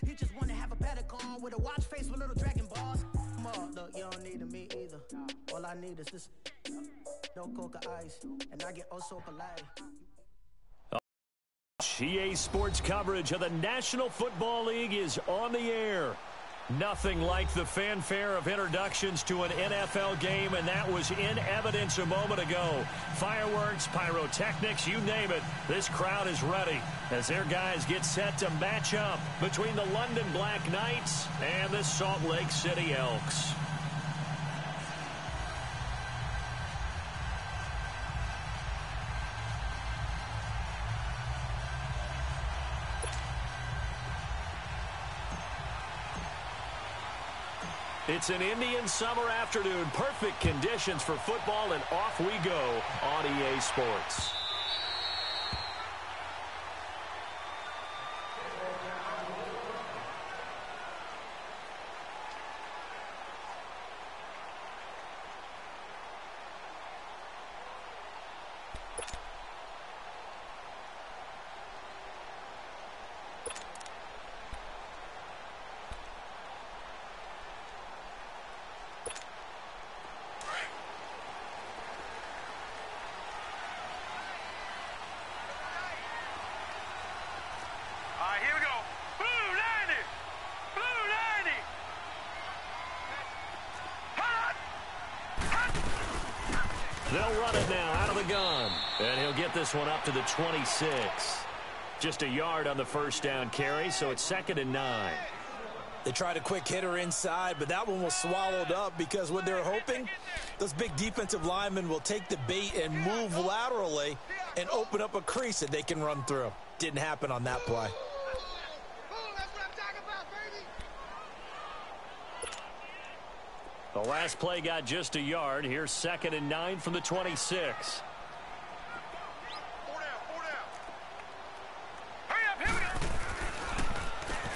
He just wanna have a pedicle on with a watch face with little dragon balls. Look, you don't need me either. All I need is this. No coca ice, and I get oh so polite. EA Sports coverage of the National Football League is on the air. Nothing like the fanfare of introductions to an NFL game, and that was in evidence a moment ago. Fireworks, pyrotechnics, you name it. This crowd is ready as their guys get set to match up between the London Black Knights and the Salt Lake City Elks. It's an Indian summer afternoon. Perfect conditions for football, and off we go on EA Sports. They'll run it now out of the gun. And he'll get this one up to the 26. Just a yard on the first down carry, so it's 2nd and 9. They tried a quick hitter inside, but that one was swallowed up because what they're hoping, those big defensive linemen will take the bait and move laterally and open up a crease that they can run through. Didn't happen on that play. The last play got just a yard. Here's 2nd and 9 from the 26.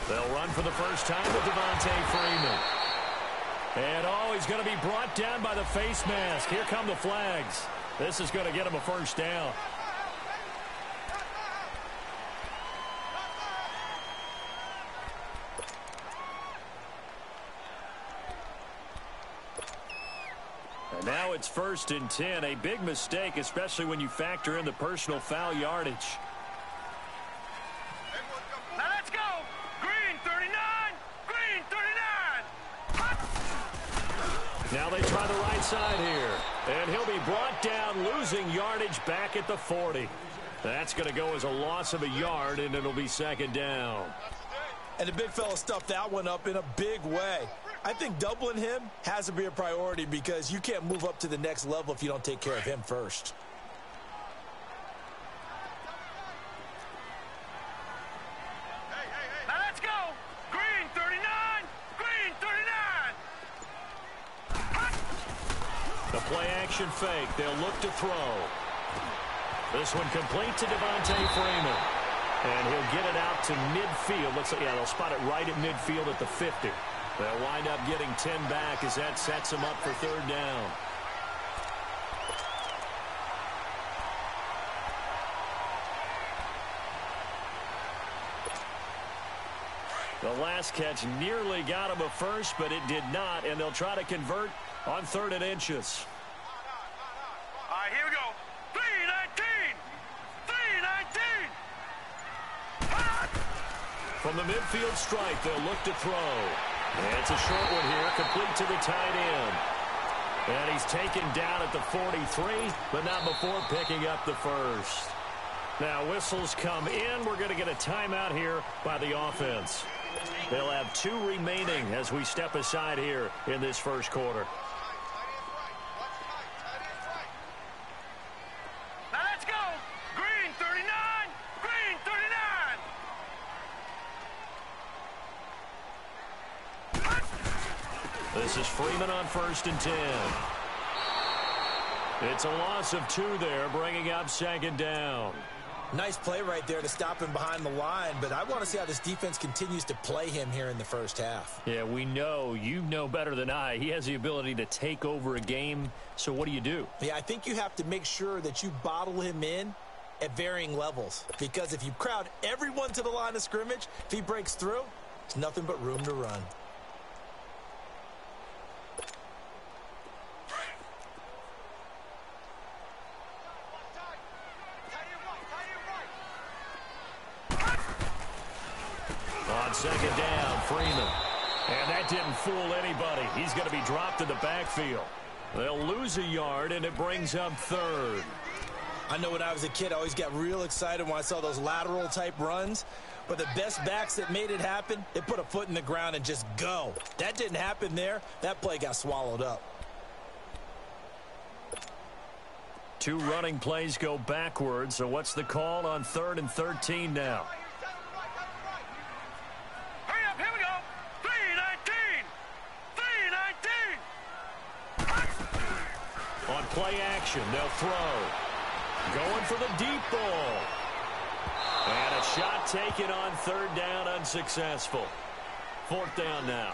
They'll run for the first time with Devontae Freeman. And, he's going to be brought down by the face mask. Here come the flags. This is going to get him a first down. And now it's 1st and 10. A big mistake, especially when you factor in the personal foul yardage. Now let's go. Green 39. Green 39. Now they try the right side here. And he'll be brought down, losing yardage back at the 40. That's going to go as a loss of a yard, and it'll be 2nd down. And the big fella stuffed that one up in a big way. I think doubling him has to be a priority because you can't move up to the next level if you don't take care of him first. Now let's go. Green 39. Green 39. The play action fake. They'll look to throw. This one complete to Devontae Freeman. And he'll get it out to midfield. Looks like, they'll spot it right at midfield at the 50. They'll wind up getting 10 back as that sets them up for 3rd down. The last catch nearly got him a first, but it did not, and they'll try to convert on 3rd and inches. All right, here we go. 319. 319. From the midfield stripe, they'll look to throw. And it's a short one here, complete to the tight end. And he's taken down at the 43, but not before picking up the first. Now whistles come in. We're going to get a timeout here by the offense. They'll have 2 remaining as we step aside here in this first quarter. Now let's go. Green 39. Green 39. This is Freeman on 1st and 10. It's a loss of 2 there, bringing up 2nd down. Nice play right there to stop him behind the line, but I want to see how this defense continues to play him here in the first half. Yeah, we know. You know better than I. He has the ability to take over a game, so what do you do? Yeah, I think you have to make sure that you bottle him in at varying levels, because if you crowd everyone to the line of scrimmage, if he breaks through, There's nothing but room to run. On second down, Freeman. And that didn't fool anybody. He's going to be dropped in the backfield. They'll lose a yard, and it brings up third. I know when I was a kid, I always got real excited when I saw those lateral-type runs. But the best backs that made it happen, they put a foot in the ground and just go. That didn't happen there. That play got swallowed up. Two running plays go backwards. So what's the call on 3rd and 13 now? Hurry up, here we go. 3-19. 3-19. On play action, they'll throw. Going for the deep ball. And a shot taken on 3rd down, unsuccessful. 4th down now.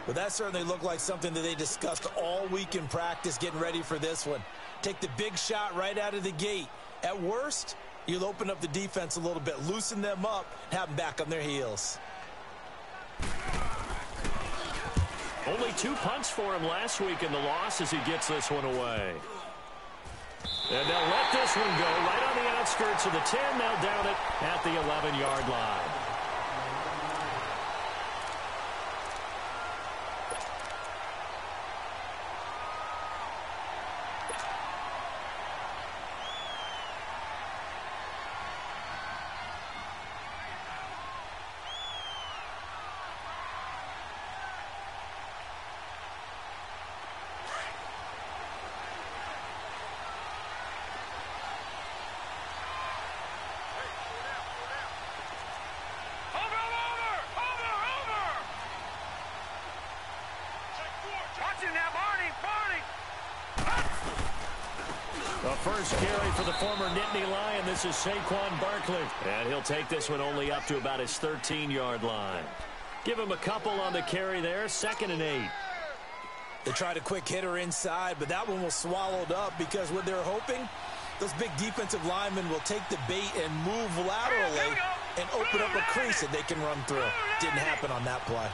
But that certainly looked like something that they discussed all week in practice getting ready for this one. Take the big shot right out of the gate. At worst, you'll open up the defense a little bit, loosen them up, and have them back on their heels. Only 2 punts for him last week in the loss as he gets this one away. And they'll let this one go right on the outskirts of the 10. They'll down it at the 11-yard line. First carry for the former Nittany Lion. This is Saquon Barkley. And he'll take this one only up to about his 13-yard line. Give him a couple on the carry there. 2nd and 8. They tried a quick hitter inside, but that one was swallowed up because what they're hoping, those big defensive linemen will take the bait and move laterally and open up a crease that they can run through. Didn't happen on that play.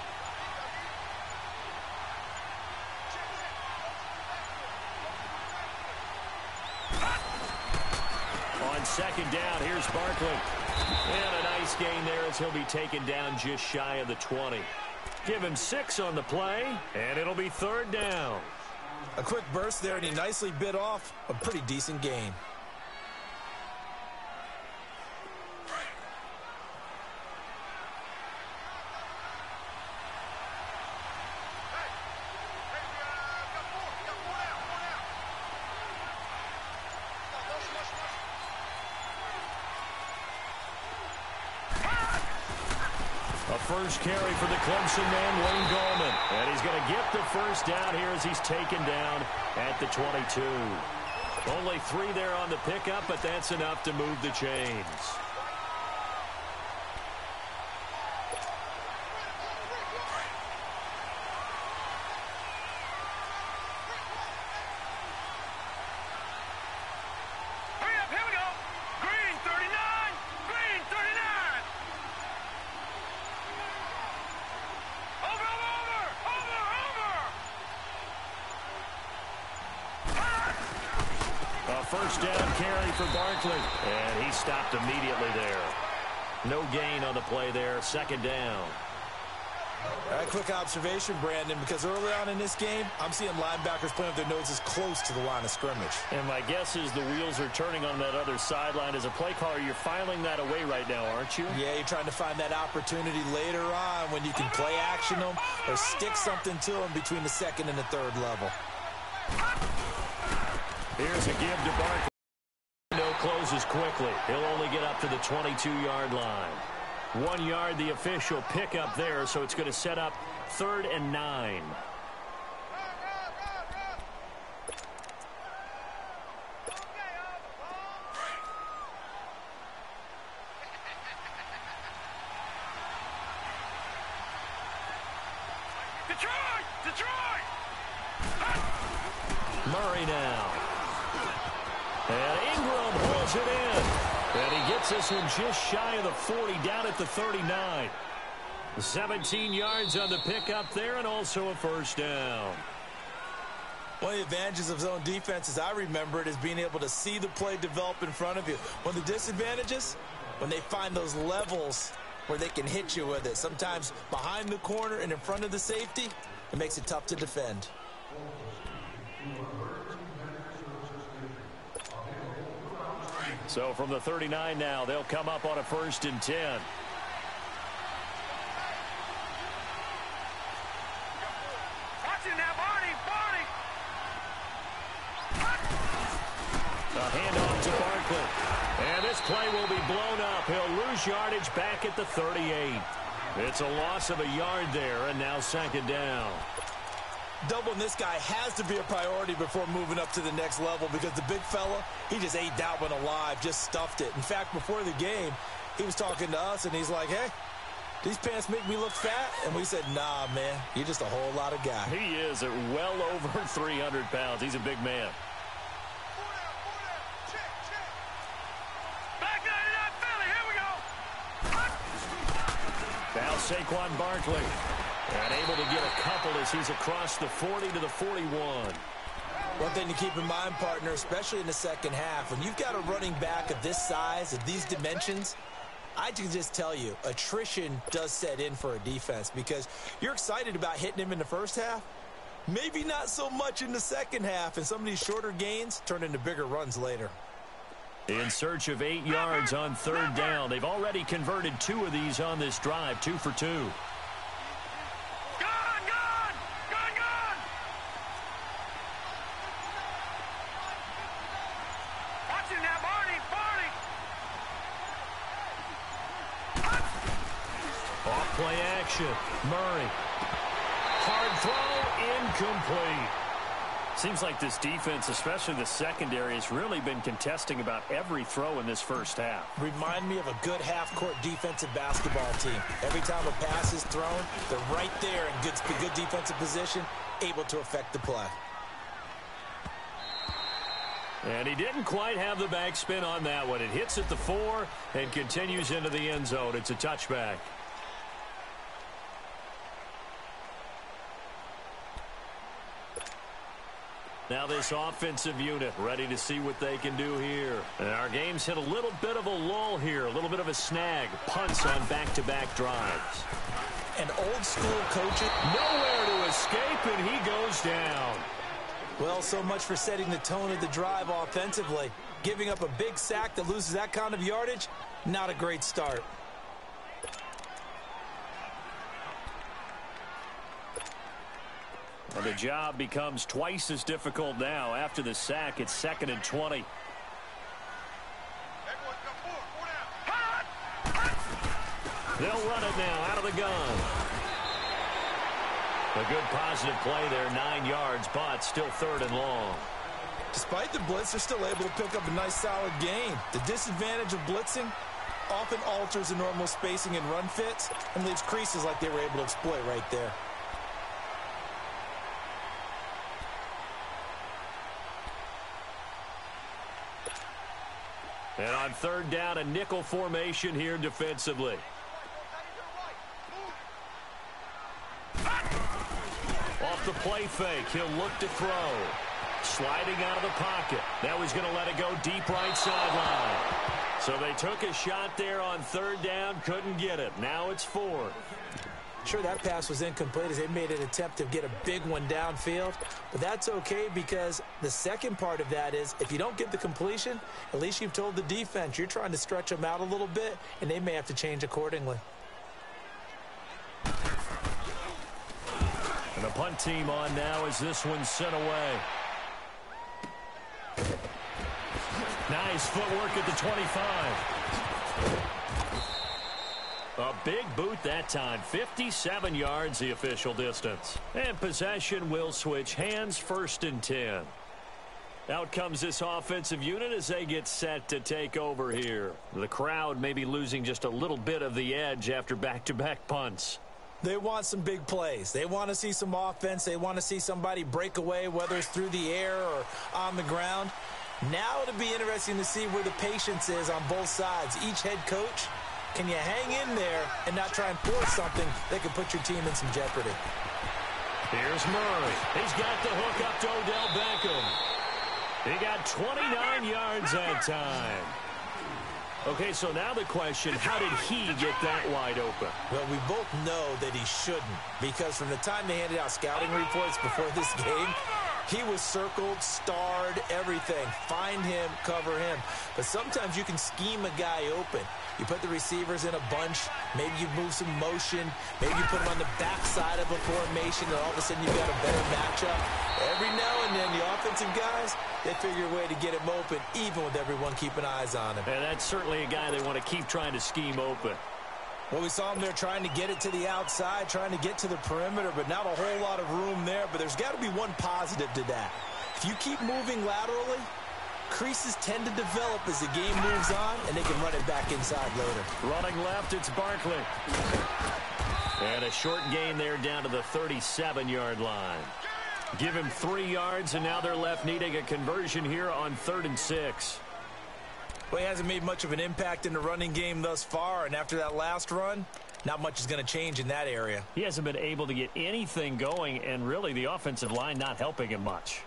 On 2nd down, here's Barkley. And a nice gain there as he'll be taken down just shy of the 20. Give him 6 on the play, and it'll be 3rd down. A quick burst there, and he nicely bit off a pretty decent gain. First carry for the Clemson man, Wayne Gallman. And he's going to get the first down here as he's taken down at the 22. Only 3 there on the pickup, but that's enough to move the chains. First down carry for Barkley. And he stopped immediately there. No gain on the play there. 2nd down. All right, quick observation, Brandon, because early on in this game, I'm seeing linebackers playing with their noses close to the line of scrimmage. And my guess is the wheels are turning on that other sideline. As a play caller, you're filing that away right now, aren't you? Yeah, you're trying to find that opportunity later on when you can play action them or stick something to them between the 2nd and the 3rd level. Here's a give to Barkley. No closes quickly. He'll only get up to the 22-yard line. 1 yard, the official pickup there, so it's going to set up 3rd and 9. Detroit! Murray now. And Ingram holds it in. And he gets this one just shy of the 40, down at the 39. 17 yards on the pickup there and also a first down. One of the advantages of zone defense, as I remember it, is being able to see the play develop in front of you. One of the disadvantages, when they find those levels where they can hit you with it, sometimes behind the corner and in front of the safety, it makes it tough to defend. So from the 39 now, they'll come up on a 1st and 10. A handoff to Barkley. And this play will be blown up. He'll lose yardage back at the 38. It's a loss of a yard there, and now 2nd down. Doubling this guy has to be a priority before moving up to the next level because the big fella, he just ate that one alive, just stuffed it. In fact, before the game, he was talking to us, and he's like, hey, these pants make me look fat? And we said, nah, man, you're just a whole lot of guy. He is at well over 300 pounds. He's a big man. Now Saquon Barkley. And able to get a couple as he's across the 40 to the 41. One thing to keep in mind, partner, especially in the second half, when you've got a running back of this size, of these dimensions, I can just tell you, attrition does set in for a defense because you're excited about hitting him in the first half. Maybe not so much in the second half, and some of these shorter gains turn into bigger runs later. In search of 8 yards on 3rd down. They've already converted 2 of these on this drive, 2 for 2. Off-play action. Murray. Hard throw, incomplete. Seems like this defense, especially the secondary, has really been contesting about every throw in this first half. Remind me of a good half-court defensive basketball team. Every time a pass is thrown, they're right there in good defensive position, able to affect the play. And he didn't quite have the backspin on that one. It hits at the 4 and continues into the end zone. It's a touchback. Now this offensive unit ready to see what they can do here. And our game's hit a little bit of a lull here, a little bit of a snag. Punts on back-to-back drives. And old-school coaching. Nowhere to escape, and he goes down. Well, so much for setting the tone of the drive offensively. Giving up a big sack that loses that kind of yardage, not a great start. Well, the job becomes twice as difficult now. After the sack, it's 2nd and 20. They'll run it now out of the gun. A good positive play there, 9 yards, but still 3rd and long. Despite the blitz, they're still able to pick up a nice solid gain. The disadvantage of blitzing often alters the normal spacing and run fits and leaves creases like they were able to exploit right there. And on 3rd down, a nickel formation here defensively. Off the play fake, he'll look to throw. Sliding out of the pocket. Now he's going to let it go deep right sideline. So they took a shot there on 3rd down, couldn't get it. Now it's 4th. Sure, that pass was incomplete as they made an attempt to get a big one downfield. But that's okay because the second part of that is if you don't get the completion, at least you've told the defense you're trying to stretch them out a little bit, and they may have to change accordingly. And the punt team on now as this one's sent away. Nice footwork at the 25. A big boot that time. 57 yards the official distance. And possession will switch hands, 1st and 10. Out comes this offensive unit as they get set to take over here. The crowd may be losing just a little bit of the edge after back-to-back punts. They want some big plays. They want to see some offense. They want to see somebody break away, whether it's through the air or on the ground. Now it'll be interesting to see where the patience is on both sides. Each head coach Can you hang in there and not try and force something that could put your team in some jeopardy? Here's Murray. He's got the hook up to Odell Beckham. He got 29 yards that time. Okay, so now the question, how did he get that wide open? Well, we both know that he shouldn't, because from the time they handed out scouting reports before this game, he was circled, starred, everything. Find him, cover him. But sometimes you can scheme a guy open. You put the receivers in a bunch. Maybe you move some motion. Maybe you put them on the backside of a formation, and all of a sudden you've got a better matchup. Every now and then, the offensive guys, they figure a way to get him open, even with everyone keeping eyes on him. And that's certainly a guy they want to keep trying to scheme open. Well, we saw him there trying to get it to the outside, trying to get to the perimeter, but not a whole lot of room there. But there's got to be one positive to that. If you keep moving laterally, creases tend to develop as the game moves on, and they can run it back inside later. Running left, it's Barkley. And a short gain there down to the 37-yard line. Give him 3 yards, and now they're left needing a conversion here on 3rd and 6. Well, he hasn't made much of an impact in the running game thus far, and after that last run, not much is going to change in that area. He hasn't been able to get anything going, and really the offensive line not helping him much.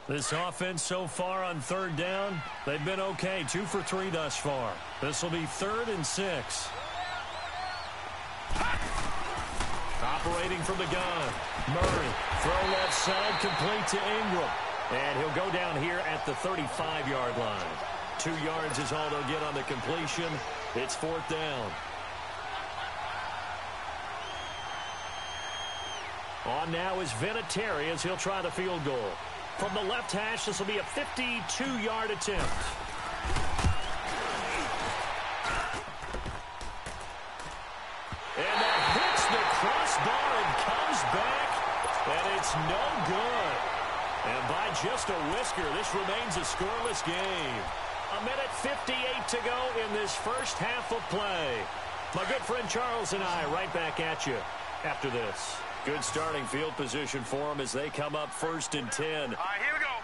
This offense so far on 3rd down, they've been okay. 2 for 3 thus far. This will be 3rd and 6. Operating from the gun. Murray, throw left side, complete to Ingram. And he'll go down here at the 35-yard line. 2 yards is all they'll get on the completion. It's 4th down. On now is Vinatieri as he'll try the field goal. From the left hash, this will be a 52-yard attempt. And that hits the crossbar and comes back, and it's no good. And by just a whisker, this remains a scoreless game. 1:58 to go in this first half of play. My good friend Charles and I right back at you after this. Good starting field position for them as they come up 1st and 10. All right, here we go.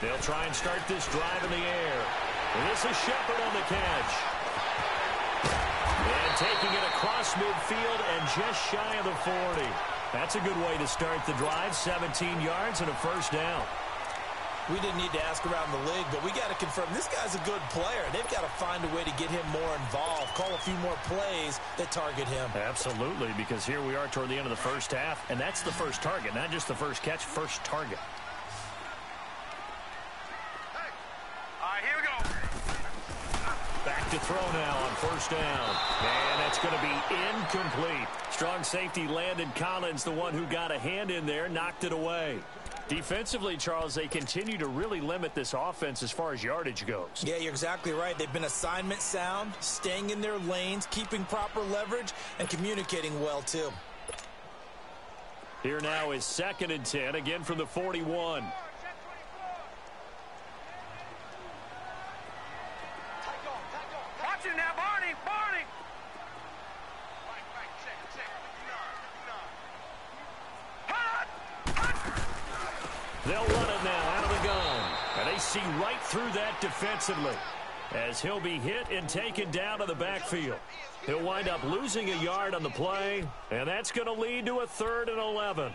They'll try and start this drive in the air. And this is Shepard on the catch. And taking it across midfield and just shy of the 40. That's a good way to start the drive. 17 yards and a 1st down. We didn't need to ask around the league, but we got to confirm this guy's a good player. They've got to find a way to get him more involved, call a few more plays that target him. Absolutely, because here we are toward the end of the first half, and that's the first target, not just the first catch, first target. All right, here we go. Back to throw now on 1st down. And that's going to be incomplete. Strong safety Landon Collins, the one who got a hand in there, knocked it away. Defensively, Charles, they continue to really limit this offense as far as yardage goes. Yeah, you're exactly right. They've been assignment sound, staying in their lanes, keeping proper leverage, and communicating well, too. Here now is 2nd and 10, again from the 41. Watch it now, Barney. Barney. They'll run it now out of the gun. And they see right through that defensively as he'll be hit and taken down to the backfield. He'll wind up losing a yard on the play, and that's going to lead to a 3rd and 11.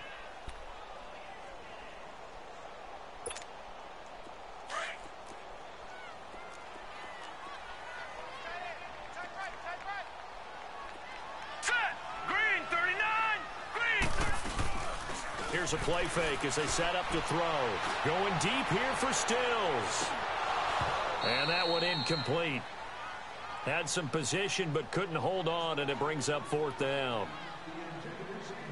Here's a play fake as they set up to throw. Going deep here for Stills. And that one incomplete. Had some position but couldn't hold on, and it brings up 4th down.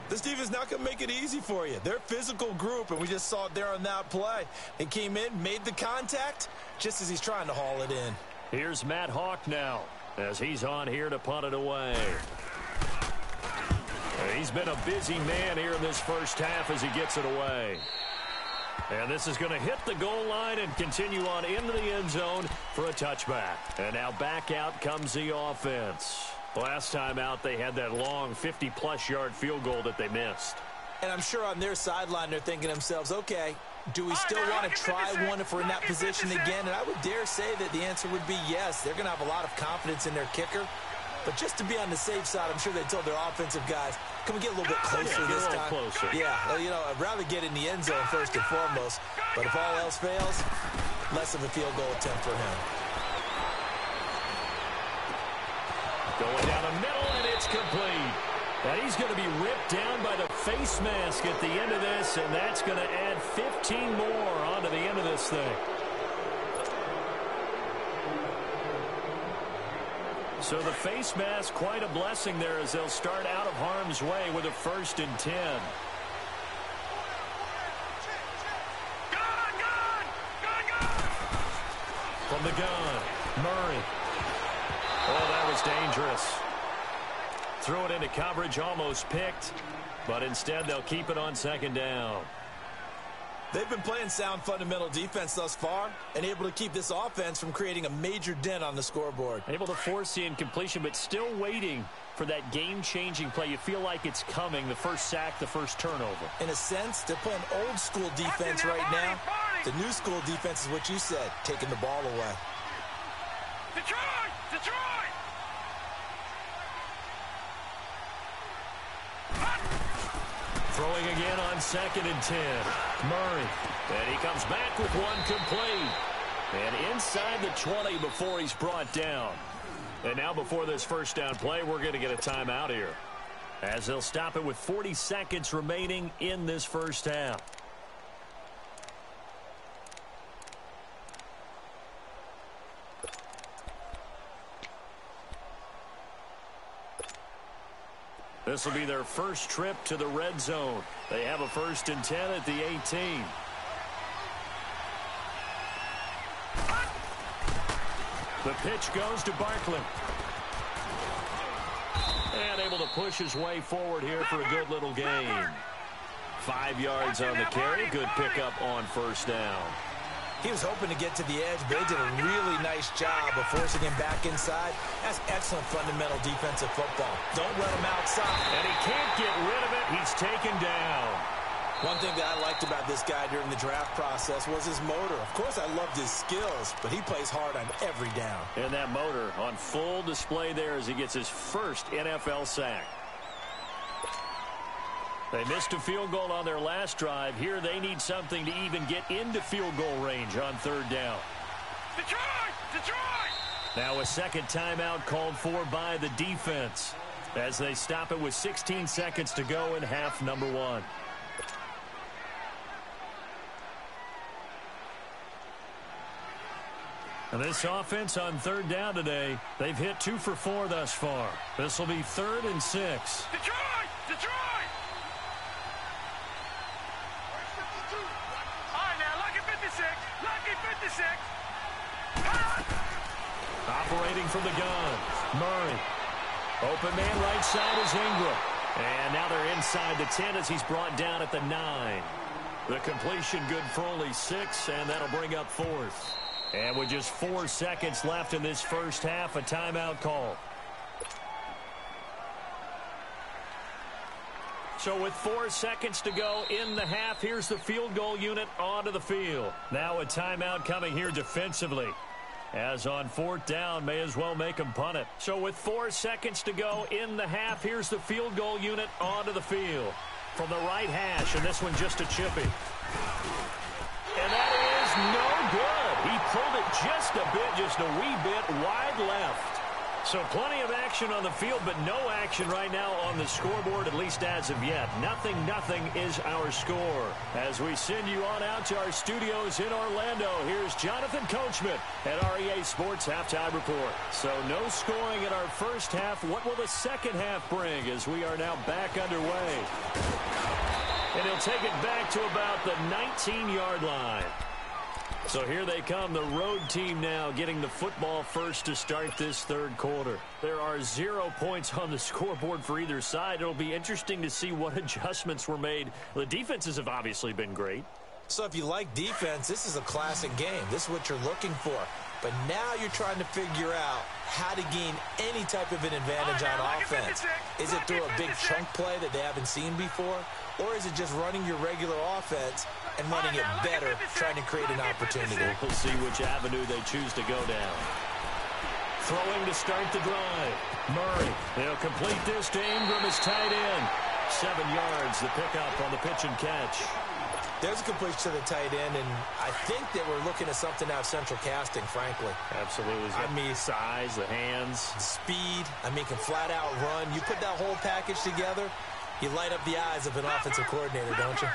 This defense not going to make it easy for you. They're a physical group, and we just saw it there on that play. They came in, made the contact, just as he's trying to haul it in. Here's Matt Hawk now as he's on here to punt it away. He's been a busy man here in this first half as he gets it away. And this is going to hit the goal line and continue on into the end zone for a touchback. And now back out comes the offense. Last time out, they had that long 50-plus yard field goal that they missed. And I'm sure on their sideline they're thinking to themselves, okay, Do we still want to try one if we're in that position again? And I would dare say that the answer would be yes. They're going to have a lot of confidence in their kicker. But just to be on the safe side, I'm sure they told their offensive guys, can we get a little bit closer this time? Closer. Yeah, you know, I'd rather get in the end zone first and foremost. But if all else fails, less of a field goal attempt for him. Going down the middle, and it's complete. And he's going to be ripped down by the face mask at the end of this, and that's going to add 15 more onto the end of this thing. So the face mask, quite a blessing there as they'll start out of harm's way with a 1st and 10. From the gun, Murray. Oh, that was dangerous. Threw it into coverage, almost picked, but instead they'll keep it on 2nd down. They've been playing sound fundamental defense thus far and able to keep this offense from creating a major dent on the scoreboard. Able to force the incompletion, but still waiting for that game-changing play. You feel like it's coming, the first sack, the first turnover. In a sense, they're playing old-school defense right now. The new school defense is what you said, taking the ball away. Detroit! Detroit! Throwing again on 2nd and 10. Murray. And he comes back with one complete. And inside the 20 before he's brought down. And now before this first down play, we're going to get a timeout here, as they'll stop it with 40 seconds remaining in this first half. This will be their first trip to the red zone. They have a 1st and 10 at the 18. The pitch goes to Barkley. And able to push his way forward here for a good little gain. 5 yards on the carry. Good pickup on 1st down. He was hoping to get to the edge, but they did a really nice job of forcing him back inside. That's excellent fundamental defensive football. Don't let him outside. And he can't get rid of it. He's taken down. One thing that I liked about this guy during the draft process was his motor. Of course, I loved his skills, but he plays hard on every down. And that motor on full display there as he gets his first NFL sack. They missed a field goal on their last drive. Here they need something to even get into field goal range on 3rd down. Detroit! Detroit! Now a second timeout called for by the defense as they stop it with 16 seconds to go in half number 1. And this offense on 3rd down today, they've hit 2 for 4 thus far. This will be 3rd and 6. Detroit! Detroit! All right, now, lucky 56. Lucky 56. Operating from the gun, Murray. Open man right side is Ingram. And now they're inside the 10 as he's brought down at the 9. The completion good for only 6, and that'll bring up 4th. And with just 4 seconds left in this first half, a timeout call. So with 4 seconds to go in the half, here's the field goal unit onto the field. Now a timeout coming here defensively. As on 4th down, may as well make him punt it. So with 4 seconds to go in the half, here's the field goal unit onto the field. From the right hash, and this one just a chippy. And that is no good. He pulled it just a bit, just a wee bit wide left. So plenty of action on the field, but no action right now on the scoreboard, at least as of yet. 0-0 is our score. As we send you on out to our studios in Orlando, here's Jonathan Coachman at REA Sports Halftime Report. So no scoring in our first half. What will the second half bring as we are now back underway? And he'll take it back to about the 19-yard line. So here they come, the road team now getting the football first to start this third quarter. There are 0 points on the scoreboard for either side. It'll be interesting to see what adjustments were made. The defenses have obviously been great. So if you like defense, this is a classic game. This is what you're looking for. But now you're trying to figure out how to gain any type of an advantage on offense. Is it through a big chunk play that they haven't seen before? Or is it just running your regular offense and running it better, trying to create an opportunity. We'll see which avenue they choose to go down. Throwing to start the drive. Murray, he'll complete this to Ingram as tight end. 7 yards, the pickup on the pitch and catch. There's a completion to the tight end, and I think that we're looking at something out of central casting, frankly. Absolutely. I mean, size, the hands. Speed. I mean, can flat out run. You put that whole package together, you light up the eyes of an offensive coordinator, don't you?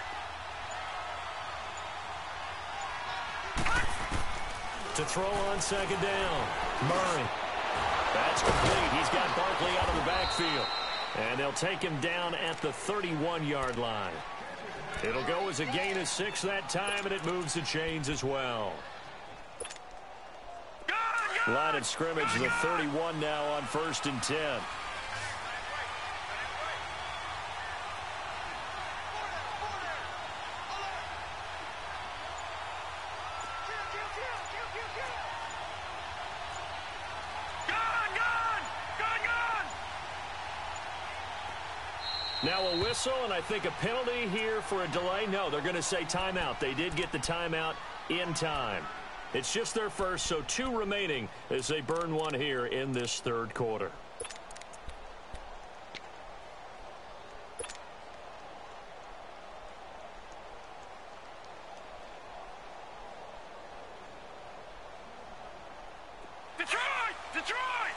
To throw on second down. Murray. That's complete. He's got Barkley out of the backfield. And they'll take him down at the 31-yard line. It'll go as a gain of 6 that time, and it moves the chains as well. Line of scrimmage, the 31 now on 1st and 10. Now a whistle, and I think a penalty here for a delay. No, they're going to say timeout. They did get the timeout in time. It's just their first, so 2 remaining as they burn one here in this 3rd quarter. Detroit!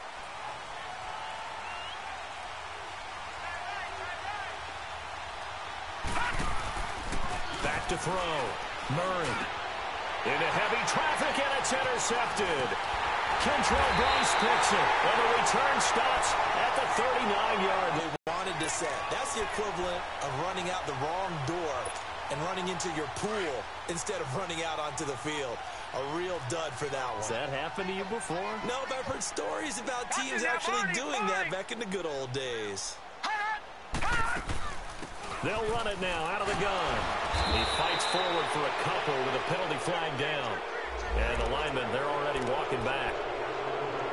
Back to throw. Murray. Into heavy traffic, and it's intercepted. Kentrell Brice picks it, and the return stops at the 39-yard line. They wanted to set. That's the equivalent of running out the wrong door and running into your pool instead of running out onto the field. A real dud for that one. Has that happened to you before? No, but I've heard stories about teams actually doing that back in the good old days. They'll run it now out of the gun. He fights forward for a couple with a penalty flag down. And the linemen, they're already walking back.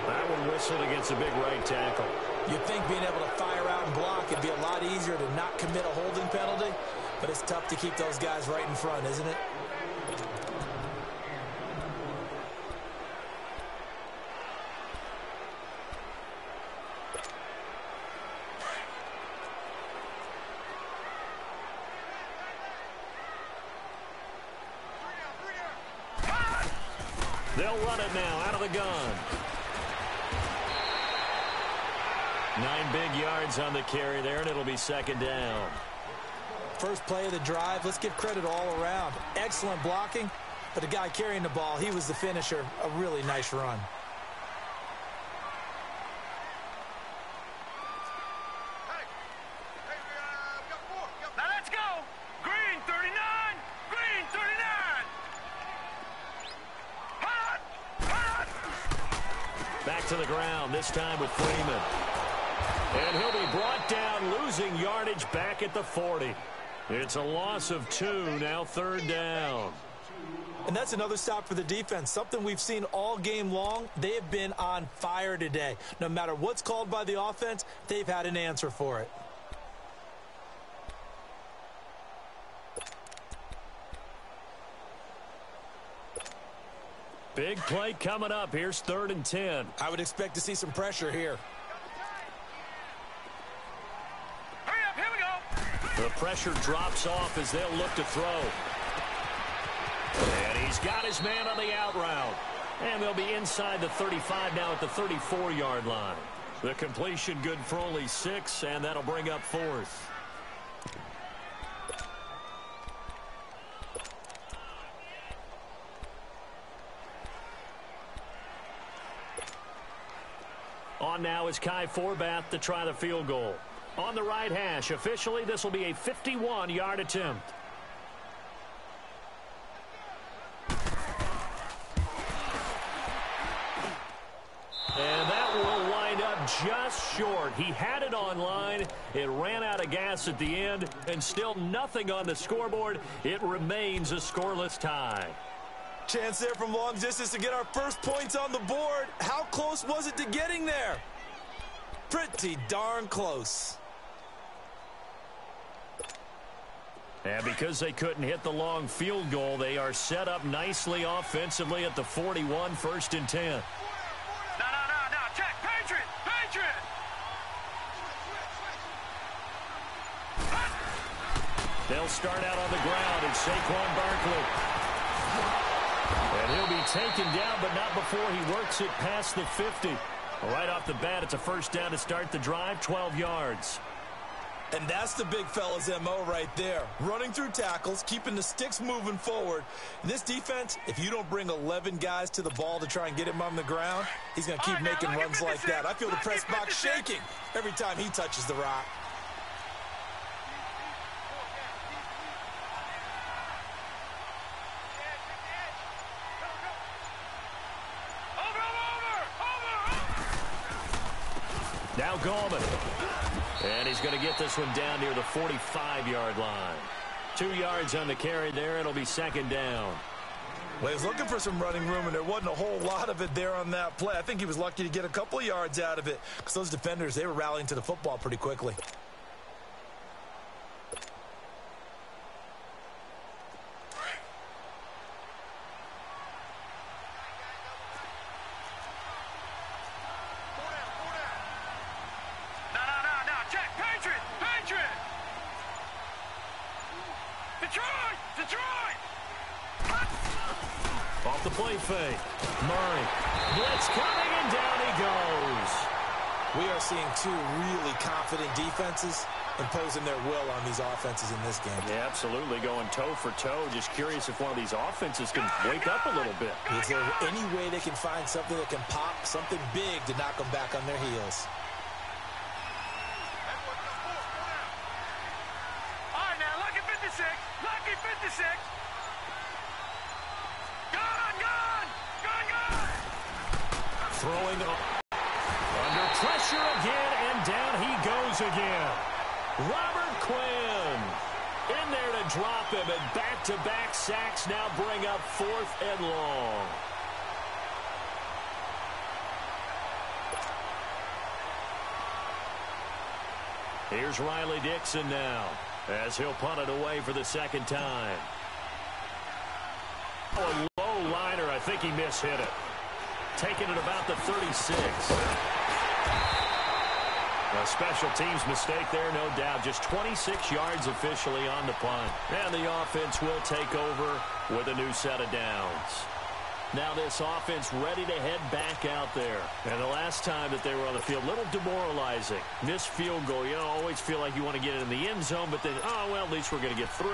That one whistled against a big right tackle. You'd think being able to fire out and block would be a lot easier to not commit a holding penalty, but it's tough to keep those guys right in front, isn't it? They'll run it now out of the gun. 9 big yards on the carry there, and it'll be 2nd down. First play of the drive, let's give credit all around. Excellent blocking, but the guy carrying the ball, he was the finisher. A really nice run. Now let's go. Green 39. Green 39. Back to the ground, this time with Freeman. And he'll be brought down, losing yardage back at the 40. It's a loss of 2, now 3rd down. And that's another stop for the defense, something we've seen all game long. They have been on fire today. No matter what's called by the offense, they've had an answer for it. Big play coming up. Here's 3rd and 10. I would expect to see some pressure here. Hurry up, here we go. The pressure drops off as they'll look to throw. And he's got his man on the out route. And they'll be inside the 35 now at the 34-yard line. The completion good for only 6, and that'll bring up 4th. On now is Kai Forbath to try the field goal. On the right hash, officially this will be a 51-yard attempt. And that will wind up just short. He had it on line. It ran out of gas at the end, and still nothing on the scoreboard. It remains a scoreless tie. Chance there from long distance to get our first points on the board. How close was it to getting there? Pretty darn close. And because they couldn't hit the long field goal, they are set up nicely offensively at the 41, 1st and 10. No, check, Patriot! They'll start out on the ground. It's Saquon Barkley. And he'll be taken down, but not before he works it past the 50. Right off the bat, it's a first down to start the drive, 12 yards. And that's the big fella's MO right there. Running through tackles, keeping the sticks moving forward. And this defense, if you don't bring 11 guys to the ball to try and get him on the ground, he's going to keep making runs like that. I feel the press box shaking every time he touches the rock. Now Gallman. And he's going to get this one down near the 45-yard line. 2 yards on the carry there. It'll be second down. Well, he was looking for some running room, and there wasn't a whole lot of it there on that play. I think he was lucky to get a couple of yards out of it because those defenders, they were rallying to the football pretty quickly. Off the play fake. Murray. Blitz coming, and down he goes. We are seeing two really confident defenses imposing their will on these offenses in this game. Yeah, absolutely, going toe for toe. Just curious if one of these offenses can wake up a little bit. Is there any way they can find something that can pop, something big to knock them back on their heels? All right, now, lucky 56. Lucky 56. Throwing under pressure again, and down he goes again. Robert Quinn in there to drop him, and back-to-back sacks now bring up 4th and long. Here's Riley Dixon now as he'll punt it away for the second time. Oh, a low liner. I think he mishit it. Taking it about the 36. A special teams mistake there, no doubt. Just 26 yards officially on the punt. And the offense will take over with a new set of downs. Now this offense ready to head back out there. And the last time that they were on the field, a little demoralizing. Missed field goal. You know, always feel like you want to get it in the end zone, but then, oh, well, at least we're going to get 3.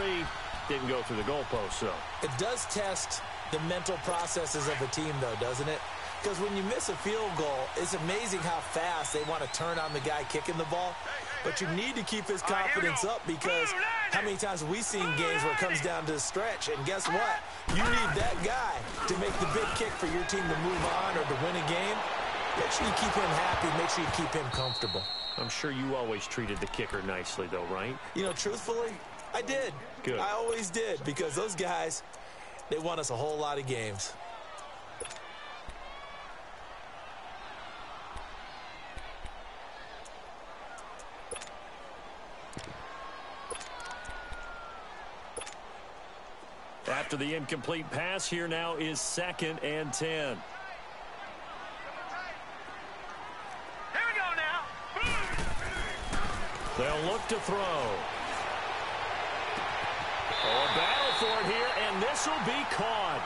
Didn't go through the goalpost, so. It does test the mental processes of a team, though, doesn't it? Because when you miss a field goal, it's amazing how fast they want to turn on the guy kicking the ball. But you need to keep his confidence up because how many times have we seen games where it comes down to the stretch? And guess what? You need that guy to make the big kick for your team to move on or to win a game. Make sure you keep him happy. Make sure you keep him comfortable. I'm sure you always treated the kicker nicely, though, right? You know, truthfully, I did. Good. I always did because those guys, they won us a whole lot of games. After the incomplete pass, here now is 2nd and 10. Here we go now. They'll look to throw. Oh, a battle for it here, and this will be caught.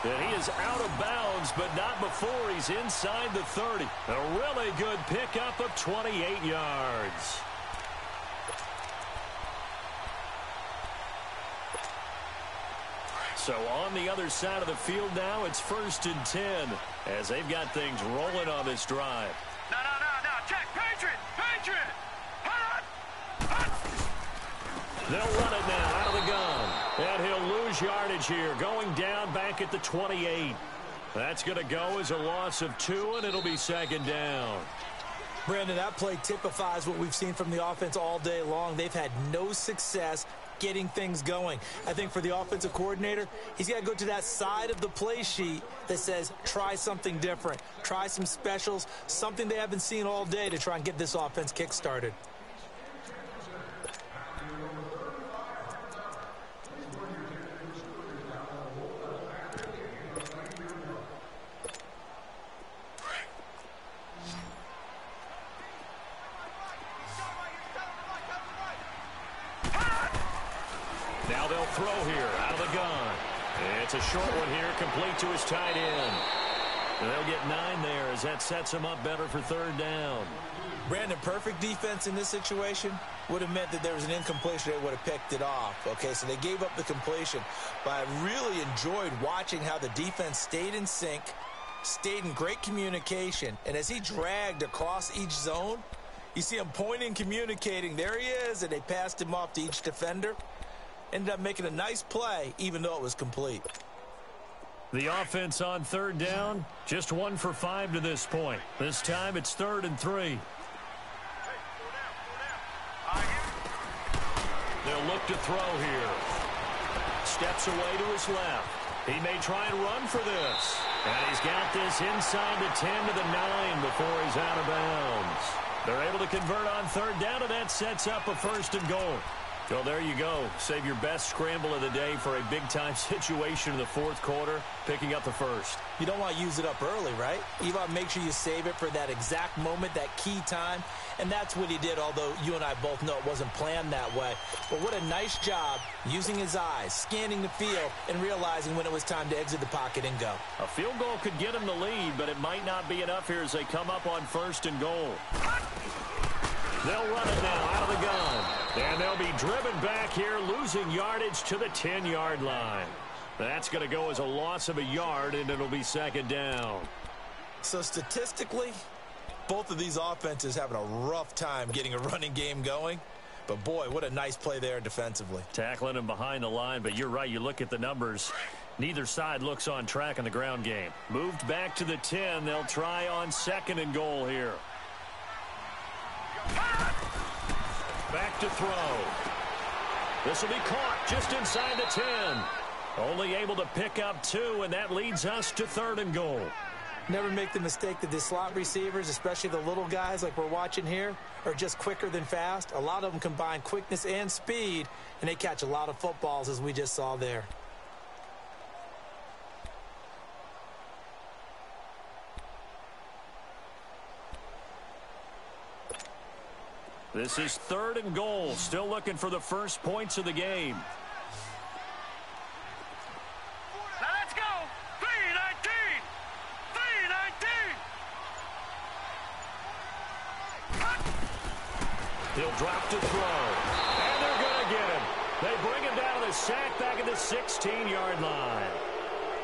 And he is out of bounds, but not before he's inside the 30. A really good pickup of 28 yards. So on the other side of the field now, it's 1st and 10 as they've got things rolling on this drive. No. Check. Patriot. They'll run it now out of the gun. And he'll lose yardage here, going down back at the 28. That's going to go as a loss of 2, and it'll be 2nd down. Brandon, that play typifies what we've seen from the offense all day long. They've had no success getting things going. I think for the offensive coordinator, he's got to go to that side of the play sheet that says try something different, try some specials, something they haven't seen all day to try and get this offense kick-started. Now they'll throw here out of the gun. It's a short one here, complete to his tight end. They'll get 9 there as that sets him up better for third down. Brandon, perfect defense in this situation would have meant that there was an incompletion. They would have picked it off. Okay, so they gave up the completion. But I really enjoyed watching how the defense stayed in sync, stayed in great communication. And as he dragged across each zone, you see him pointing, communicating. There he is, and they passed him off to each defender. Ended up making a nice play, even though it was complete. The offense on third down, just 1 for 5 to this point. This time it's 3rd and 3. They'll look to throw here. Steps away to his left. He may try and run for this. And he's got this inside the 10 to the 9 before he's out of bounds. They're able to convert on third down, and that sets up a 1st and goal. Well, there you go. Save your best scramble of the day for a big-time situation in the 4th quarter, picking up the 1st. You don't want to use it up early, right? You want to make sure you save it for that exact moment, that key time. And that's what he did, although you and I both know it wasn't planned that way. But what a nice job using his eyes, scanning the field, and realizing when it was time to exit the pocket and go. A field goal could get him the lead, but it might not be enough here as they come up on 1st and goal. They'll run it now out of the gun. And they'll be driven back here, losing yardage to the 10-yard line. That's going to go as a loss of a yard, and it'll be 2nd down. So statistically, both of these offenses having a rough time getting a running game going. But, boy, what a nice play there defensively. Tackling him behind the line, but you're right. You look at the numbers. Neither side looks on track in the ground game. Moved back to the 10. They'll try on 2nd and goal here. Back to throw. This will be caught just inside the 10. Only able to pick up 2, and that leads us to 3rd and goal. Never make the mistake that the slot receivers, especially the little guys like we're watching here, are just quicker than fast. A lot of them combine quickness and speed, and they catch a lot of footballs, as we just saw there. This is 3rd and goal. Still looking for the first points of the game. Now let's go. 3-19. 3-19. He'll drop to throw. And they're going to get him. They bring him down to the sack back at the 16-yard line.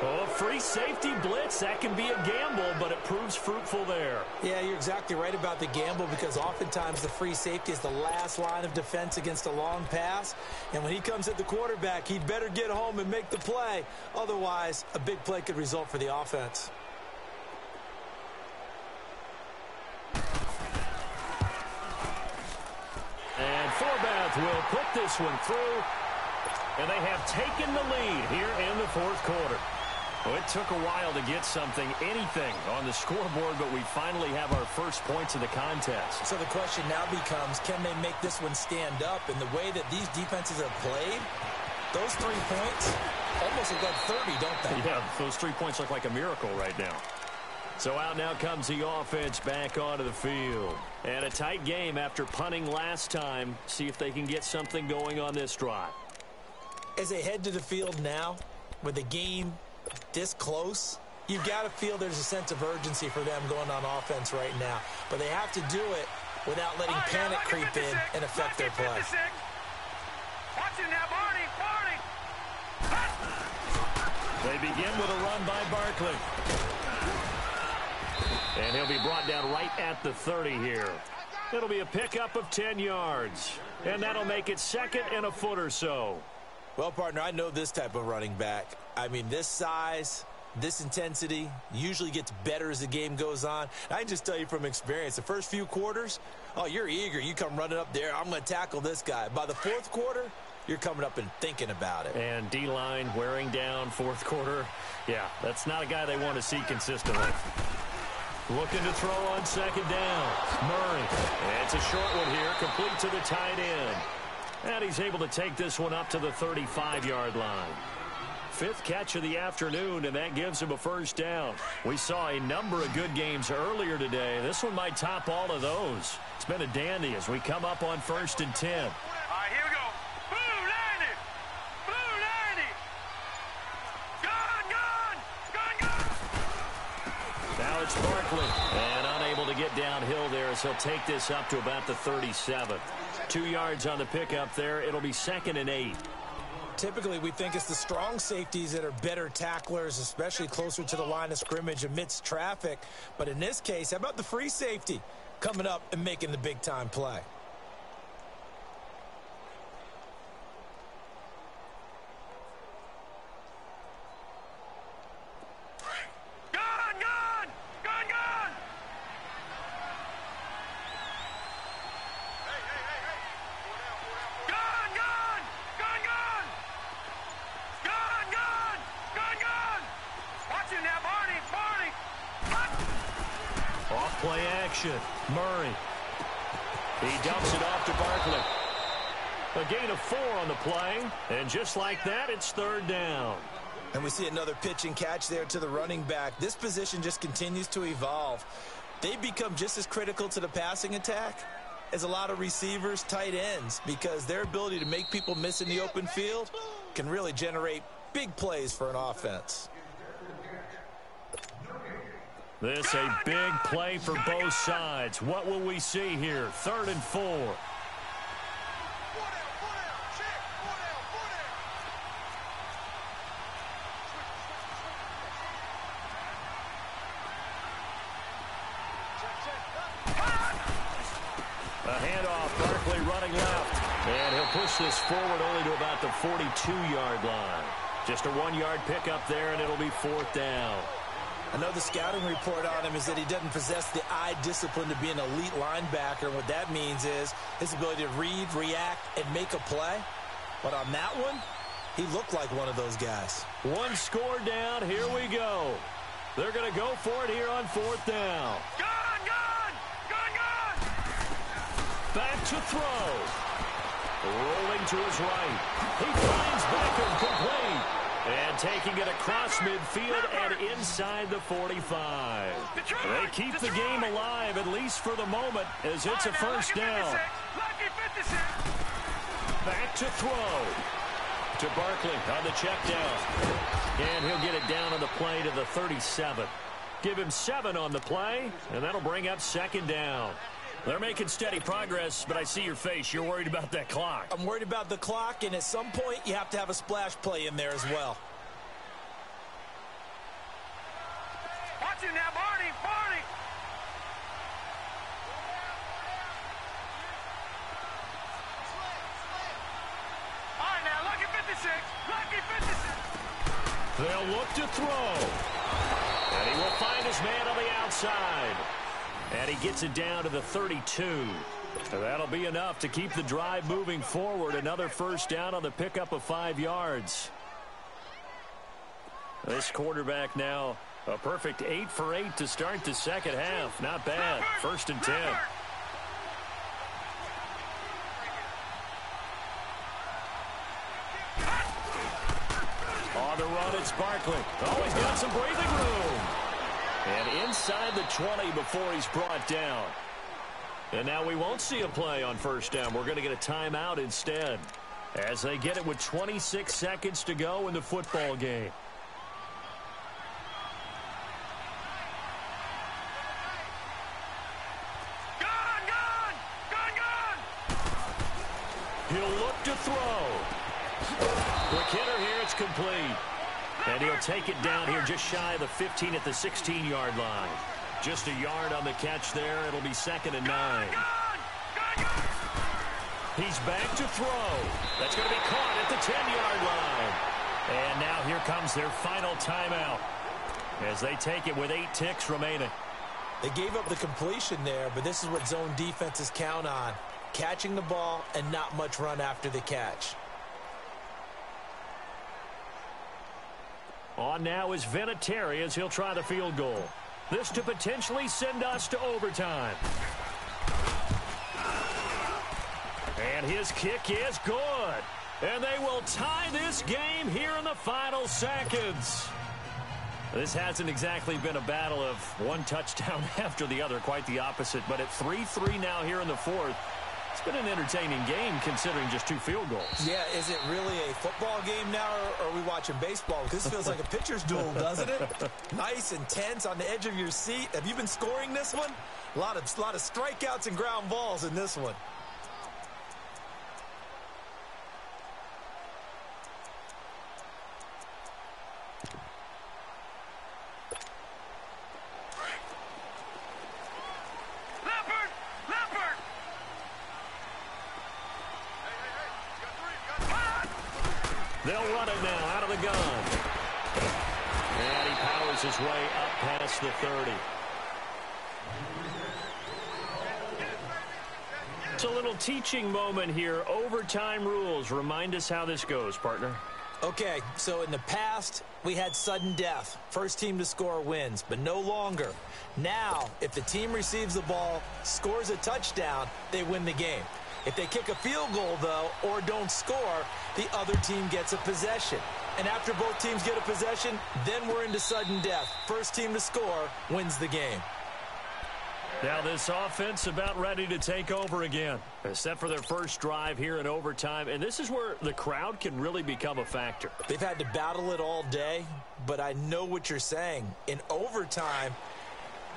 Oh, free safety blitz. That can be a gamble, but it proves fruitful there. Yeah, you're exactly right about the gamble, because oftentimes the free safety is the last line of defense against a long pass. And when he comes at the quarterback, he'd better get home and make the play. Otherwise, a big play could result for the offense. And Forbath will put this one through. And they have taken the lead here in the 4th quarter. Well, it took a while to get anything on the scoreboard, but we finally have our first points of the contest. So the question now becomes, can they make this one stand up? And the way that these defenses have played, those 3 points almost look like 30, don't they? Yeah, those 3 points look like a miracle right now. So out now comes the offense back onto the field. And a tight game after punting last time. See if they can get something going on this drive. As they head to the field now, with the game this close, you've got to feel there's a sense of urgency for them going on offense right now. But they have to do it without letting panic creep in and affect their play. Watch it now, Barney. They begin with a run by Barkley. And he'll be brought down right at the 30 here. It'll be a pickup of 10 yards. And that'll make it 2nd and a foot or so. Well, partner, I know this type of running back. I mean, this size, this intensity usually gets better as the game goes on. I can just tell you from experience, the first few quarters, oh, you're eager. You come running up there, I'm going to tackle this guy. By the 4th quarter, you're coming up and thinking about it. And D-line wearing down 4th quarter. Yeah, that's not a guy they want to see consistently. Looking to throw on 2nd down. Murray. And it's a short one here, complete to the tight end. And he's able to take this one up to the 35-yard line. 5th catch of the afternoon, and that gives him a first down. We saw a number of good games earlier today. This one might top all of those. It's been a dandy as we come up on 1st and 10. All right, here we go. Boom, landed. get downhill there as he'll take this up to about the 37. 2 yards on the pickup there. It'll be 2nd and 8. Typically, we think it's the strong safeties that are better tacklers, especially closer to the line of scrimmage amidst traffic. But in this case, how about the free safety coming up and making the big-time play? Play action. Murray. He dumps it off to Barkley. A gain of 4 on the play. And just like that, it's 3rd down. And we see another pitch and catch there to the running back. This position just continues to evolve. They become just as critical to the passing attack as a lot of receivers, tight ends, because their ability to make people miss in the open field can really generate big plays for an offense. This a big play for both sides. What will we see here? 3rd and 4. A handoff, Barkley running left. And he'll push this forward only to about the 42-yard line. Just a 1-yard pickup there, and it'll be 4th down. Another scouting report on him is that he doesn't possess the eye discipline to be an elite linebacker. And what that means is his ability to read, react, and make a play. But on that one, he looked like one of those guys. 1 score down. Here we go. They're going to go for it here on 4th down. Gun! Back to throw. Rolling to his right. He finds Beckham complete. And taking it across midfield and inside the 45. They keep the game alive, at least for the moment, as it's a 1st down. Back to throw. To Barkley on the check down. And he'll get it down on the play to the 37. Give him 7 on the play, and that'll bring up 2nd down. They're making steady progress, but I see your face. You're worried about that clock. I'm worried about the clock, and at some point, you have to have a splash play in there as well. Watch it now, Barney! All right, now, lucky 56. They'll look to throw. And he will find his man on the outside. And he gets it down to the 32. So that'll be enough to keep the drive moving forward. Another 1st down on the pickup of 5 yards. This quarterback now a perfect 8 for 8 to start the 2nd half. Not bad. 1st and 10. On the run, it's Barkley. Oh, he's got some breathing room. And inside the 20 before he's brought down. And now we won't see a play on 1st down. We're going to get a timeout instead, as they get it with 26 seconds to go in the football game. He'll look to throw. Quick hitter here, it's complete. And he'll take it down here just shy of the 15 at the 16-yard line. Just a yard on the catch there. It'll be 2nd and 9. He's back to throw. That's going to be caught at the 10-yard line. And now here comes their final timeout as they take it with 8 ticks remaining. They gave up the completion there, but this is what zone defenses count on. Catching the ball and not much run after the catch. On now is Vinatieri as he'll try the field goal. This to potentially send us to overtime. And his kick is good. And they will tie this game here in the final seconds. This hasn't exactly been a battle of one touchdown after the other, quite the opposite. But at 3-3 now here in the 4th, it's been an entertaining game considering just 2 field goals. Yeah, is it really a football game now, or are we watching baseball? This feels like a pitcher's duel, doesn't it? Nice and tense, on the edge of your seat. Have you been scoring this one? A lot of strikeouts and ground balls in this one. They'll run it now out of the gun. And he powers his way up past the 30. It's a little teaching moment here. Overtime rules. Remind us how this goes, partner. Okay, so in the past, we had sudden death. First team to score wins, but no longer. Now, if the team receives the ball, scores a touchdown, they win the game. If they kick a field goal, though, or don't score, the other team gets a possession. And after both teams get a possession, then we're into sudden death. First team to score wins the game. Now this offense about ready to take over again. Set for their first drive here in overtime. And this is where the crowd can really become a factor. They've had to battle it all day, but I know what you're saying. In overtime,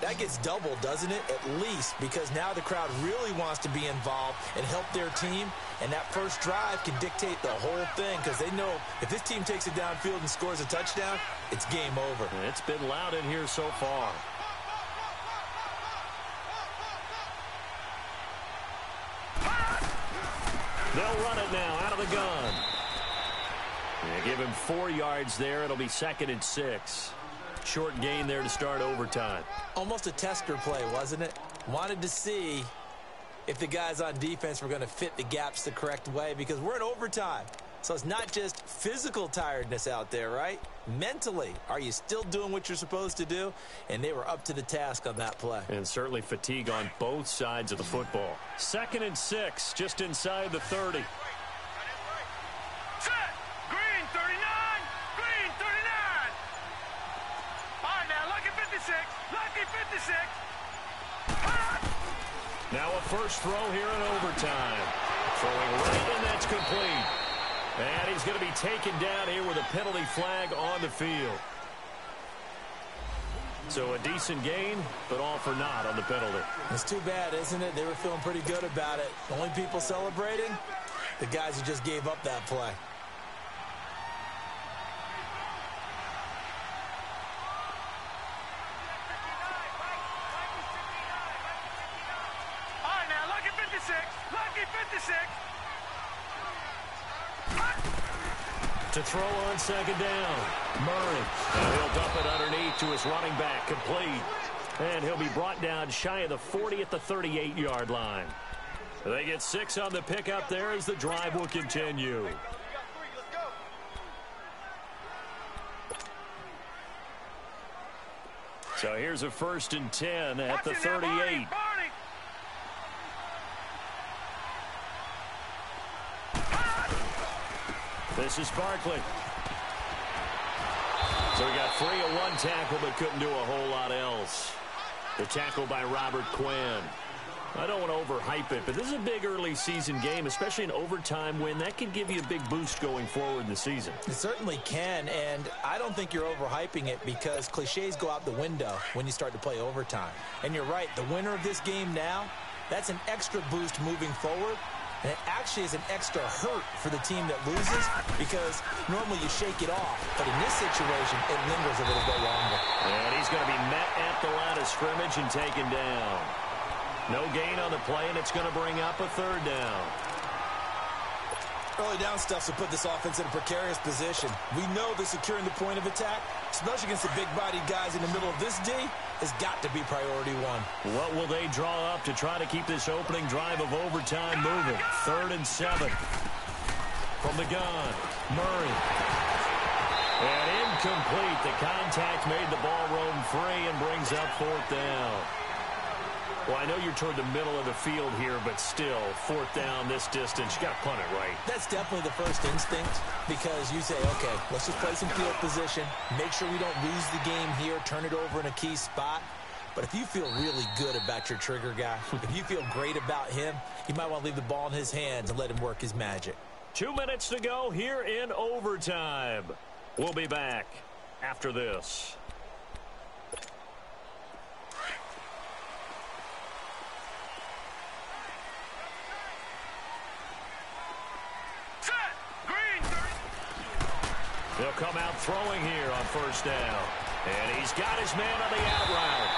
that gets doubled, doesn't it? At least, because now the crowd really wants to be involved and help their team. And that first drive can dictate the whole thing because they know if this team takes it downfield and scores a touchdown, it's game over. And it's been loud in here so far. They'll run it now out of the gun. They give him 4 yards there. It'll be 2nd and 6. Short gain there to start overtime. Almost a tester play, wasn't it? Wanted to see if the guys on defense were going to fit the gaps the correct way because we're in overtime. So it's not just physical tiredness out there, right? Mentally, are you still doing what you're supposed to do? And they were up to the task on that play. And certainly fatigue on both sides of the football. 2nd and 6, just inside the 30. Set! Green 39! Green 39! All right, now, lucky 56! Lucky 56! Now a first throw here in overtime. Throwing right, and that's complete. And he's going to be taken down here with a penalty flag on the field. So a decent gain, but all for naught on the penalty. It's too bad, isn't it? They were feeling pretty good about it. The only people celebrating, the guys who just gave up that play. All right, now, lucky 56! Lucky 56! To throw on 2nd down. Murray. And he'll dump it underneath to his running back. Complete. And he'll be brought down shy of the 40 at the 38-yard line. They get 6 on the pickup there as the drive will continue. So here's a 1st and 10 at the 38. This is Barkley. So we got 3 of 1 tackle, but couldn't do a whole lot else. The tackle by Robert Quinn. I don't want to overhype it, but this is a big early season game, especially an overtime win. That can give you a big boost going forward in the season. It certainly can, and I don't think you're overhyping it because cliches go out the window when you start to play overtime. And you're right, the winner of this game now, that's an extra boost moving forward. And it actually is an extra hurt for the team that loses because normally you shake it off. But in this situation, it lingers a little bit longer. And he's going to be met at the line of scrimmage and taken down. No gain on the play, and it's going to bring up a 3rd down. Early down stuff to put this offense in a precarious position. We know that securing the point of attack, especially against the big-bodied guys in the middle of this D, has got to be priority 1. What will they draw up to try to keep this opening drive of overtime moving? 3rd and 7. From the gun, Murray. And incomplete. The contact made the ball roam free and brings up 4th down. Well, I know you're toward the middle of the field here, but still, 4th down this distance, you got to punt it right. That's definitely the first instinct because you say, okay, let's just play some field position, make sure we don't lose the game here, turn it over in a key spot. But if you feel really good about your trigger guy, if you feel great about him, you might want to leave the ball in his hands and let him work his magic. 2 minutes to go here in overtime. We'll be back after this. They'll come out throwing here on first down. And he's got his man on the out route.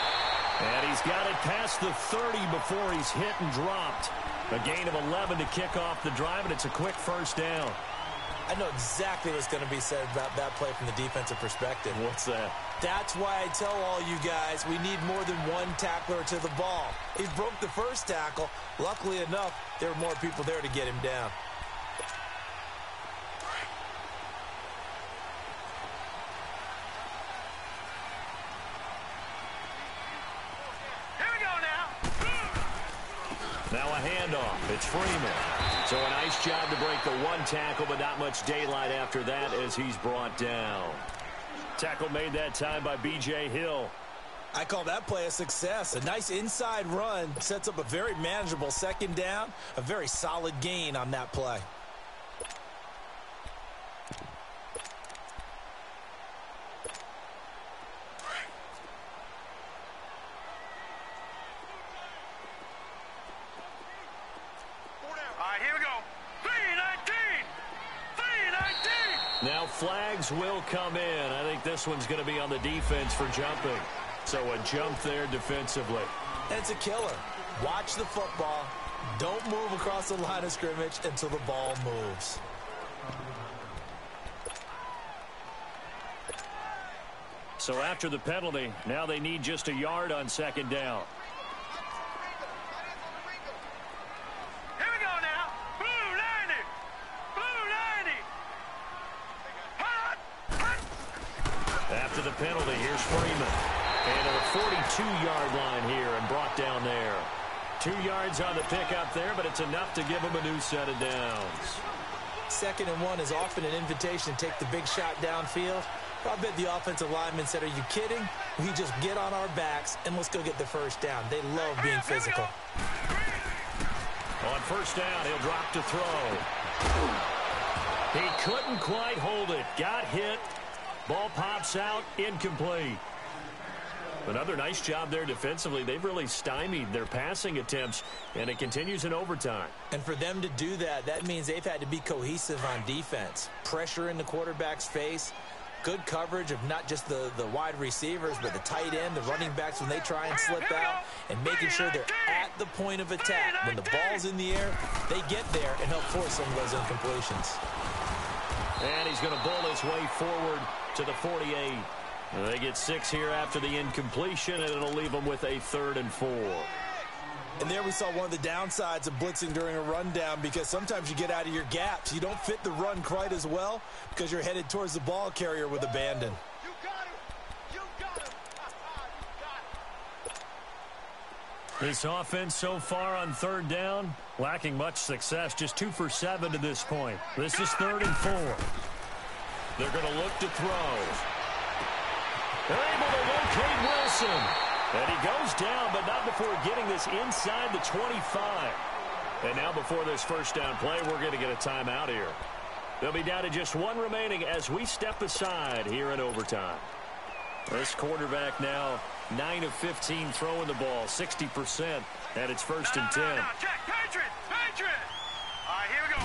And he's got it past the 30 before he's hit and dropped. A gain of 11 to kick off the drive, and it's a quick first down. I know exactly what's going to be said about that play from the defensive perspective. What's that? That's why I tell all you guys we need more than one tackler to the ball. He broke the first tackle. Luckily enough, there were more people there to get him down. Now a handoff. It's Freeman. So a nice job to break the one tackle, but not much daylight after that as he's brought down. Tackle made that time by B.J. Hill. I call that play a success. A nice inside run sets up a very manageable second down. A very solid gain on that play. Now flags will come in. I think this one's going to be on the defense for jumping. So a jump there defensively. And it's a killer. Watch the football. Don't move across the line of scrimmage until the ball moves. So after the penalty, now they need just a yard on second down. After the penalty, here's Freeman. And at the 42-yard line here and brought down there. 2 yards on the pickup there, but it's enough to give him a new set of downs. 2nd and 1 is often an invitation to take the big shot downfield. I bet the offensive lineman said, are you kidding? We just get on our backs and let's go get the first down. They love being physical. On first down, he'll drop to throw. He couldn't quite hold it. Got hit. Ball pops out, incomplete. Another nice job there defensively. They've really stymied their passing attempts, and it continues in overtime. And for them to do that, that means they've had to be cohesive on defense. Pressure in the quarterback's face, good coverage of not just the wide receivers, but the tight end, the running backs when they try and slip out, and making sure they're at the point of attack. When the ball's in the air, they get there and help force some of those incompletions. And he's going to bowl his way forward to the 48. They get 6 here after the incompletion, and it'll leave them with a 3rd and 4. And there we saw one of the downsides of blitzing during a rundown, because sometimes you get out of your gaps. You don't fit the run quite as well because you're headed towards the ball carrier with abandon. You got him. You got him. You got him. This offense so far on 3rd down, lacking much success. Just 2 for 7 to this point. This is 3rd and 4. They're going to look to throw. They're able to locate Wilson. And he goes down, but not before getting this inside the 25. And now before this first down play, we're going to get a timeout here. They'll be down to just 1 remaining as we step aside here in overtime. This quarterback now 9 of 15 throwing the ball, 60%, and it's 1st and 10. Check, Patriot. All right, here we go.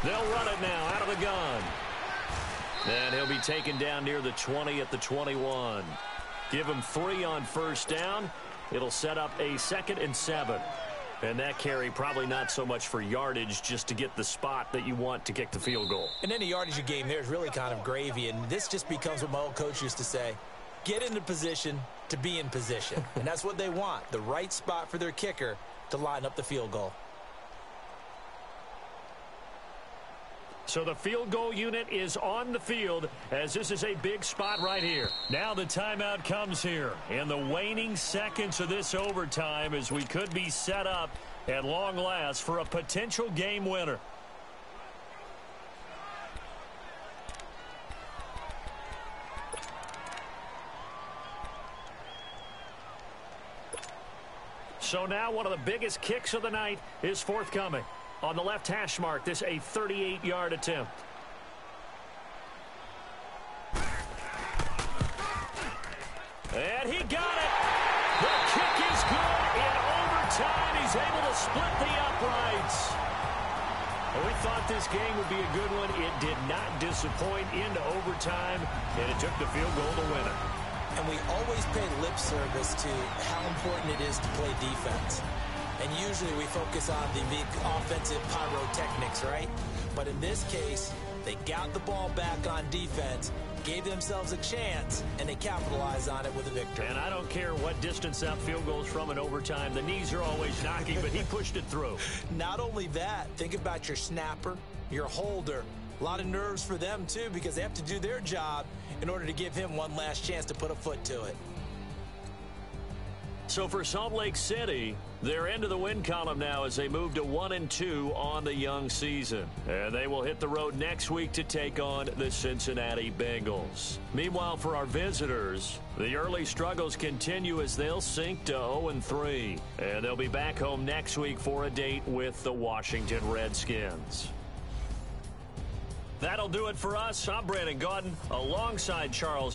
They'll run it now out of the gun. And he'll be taken down near the 20 at the 21. Give him 3 on first down. It'll set up a 2nd and 7. And that carry probably not so much for yardage, just to get the spot that you want to kick the field goal. And any yardage game there is really kind of gravy. And this just becomes what my old coach used to say. Get into position to be in position. And that's what they want, the right spot for their kicker to line up the field goal. So the field goal unit is on the field, as this is a big spot right here. Now the timeout comes here in the waning seconds of this overtime, as we could be set up at long last for a potential game winner. So now one of the biggest kicks of the night is forthcoming. On the left hash mark, this a 38-yard attempt. And he got it. The kick is good in overtime. He's able to split the uprights. Well, we thought this game would be a good one. It did not disappoint into overtime, and it took the field goal to win it. And we always pay lip service to how important it is to play defense. And usually we focus on the big offensive pyrotechnics, right? But in this case, they got the ball back on defense, gave themselves a chance, and they capitalized on it with a victory. And I don't care what distance that field goes from in overtime. The knees are always knocking, but he pushed it through. Not only that, think about your snapper, your holder. A lot of nerves for them, too, because they have to do their job in order to give him one last chance to put a foot to it. So for Salt Lake City, they're into the win column now as they move to 1-2 on the young season. And they will hit the road next week to take on the Cincinnati Bengals. Meanwhile, for our visitors, the early struggles continue as they'll sink to 0-3. And they'll be back home next week for a date with the Washington Redskins. That'll do it for us. I'm Brandon Gaudin alongside Charles.